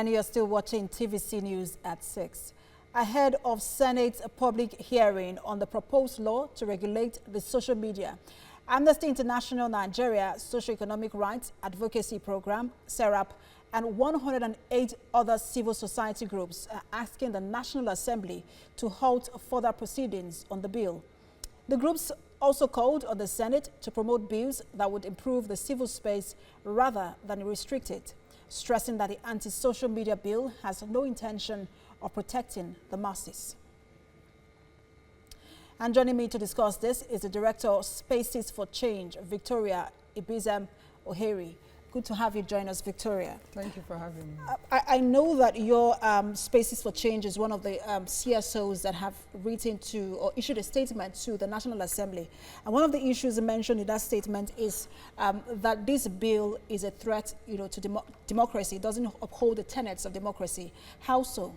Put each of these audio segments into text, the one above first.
And you're still watching TVC News at 6. Ahead of Senate's public hearing on the proposed law to regulate the social media, Amnesty International Nigeria Socio-Economic Rights Advocacy Program, SERAP, and 108 other civil society groups are asking the National Assembly to halt further proceedings on the bill. The groups also called on the Senate to promote bills that would improve the civil space rather than restrict it, stressing that the anti-social media bill has no intention of protecting the masses. And joining me to discuss this is the Director of Spaces for Change, Victoria OHAERI. Good to have you join us, Victoria. Thank you for having me. I know that your Spaces for Change is one of the CSOs that have written to or issued a statement to the National Assembly. And one of the issues mentioned in that statement is that this bill is a threat, to democracy. It doesn't uphold the tenets of democracy. How so?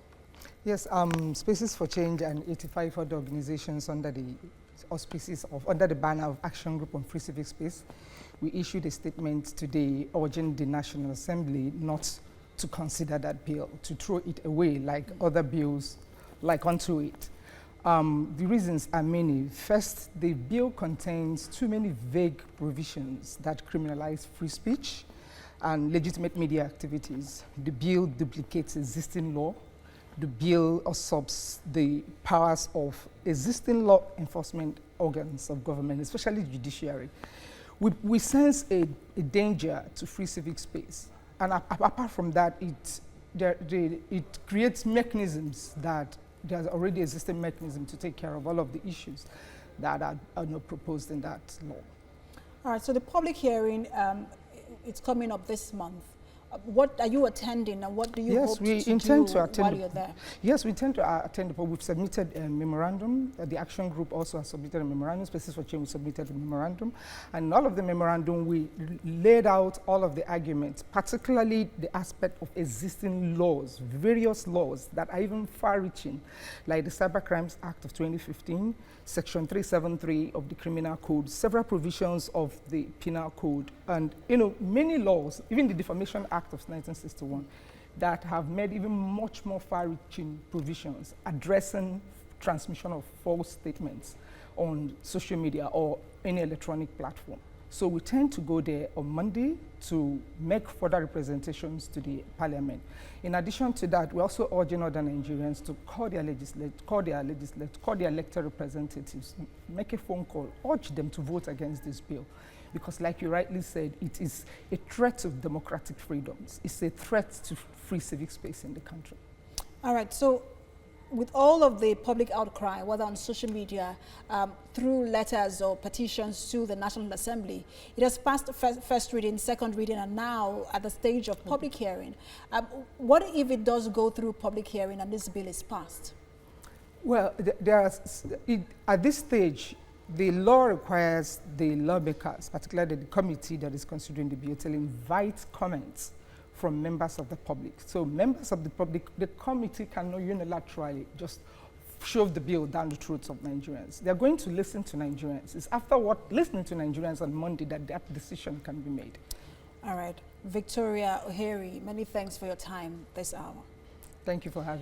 Yes, Spaces for Change and 85 other organizations under the auspices of under the banner of Action Group on Free Civic Space, we issued a statement today urging the National Assembly not to consider that bill, to throw it away like other bills like onto it. The reasons are many. First, the bill contains too many vague provisions that criminalize free speech and legitimate media activities. The bill duplicates existing law. The bill usurps the powers of existing law enforcement organs of government, especially the judiciary. We sense a danger to free civic space. And apart from that, it creates mechanisms that there's already existing mechanism to take care of all of the issues that are not proposed in that law. All right, so the public hearing, it's coming up this month. What are you attending, and what do you hope to do while you're there? Yes, we intend to attend, but we've submitted a memorandum. The Action Group also has submitted a memorandum. Spaces for Change submitted a memorandum. And in all of the memorandum, we laid out all of the arguments, particularly the aspect of existing laws, various laws that are even far-reaching, like the Cyber Crimes Act of 2015, Section 373 of the Criminal Code, several provisions of the Penal Code, and many laws, even the Defamation Act of 1961, that have made even much more far-reaching provisions addressing transmission of false statements on social media or any electronic platform. So we tend to go there on Monday to make further representations to the Parliament. In addition to that, we're also urging other Nigerians to call their elected representatives, make a phone call, urge them to vote against this bill. Because like you rightly said, it is a threat to democratic freedoms. It's a threat to free civic space in the country. All right, so with all of the public outcry, whether on social media, through letters or petitions to the National Assembly, it has passed first reading, second reading, and now at the stage of public hearing. What if it does go through public hearing and this bill is passed? Well, at this stage, the law requires the lawmakers, particularly the committee that is considering the bill, to invite comments from members of the public. So members of the public, the committee cannot unilaterally just shove the bill down the throats of Nigerians. They're going to listen to Nigerians. It's after listening to Nigerians on Monday that decision can be made. All right. Victoria OHAERI, many thanks for your time this hour. Thank you for having me.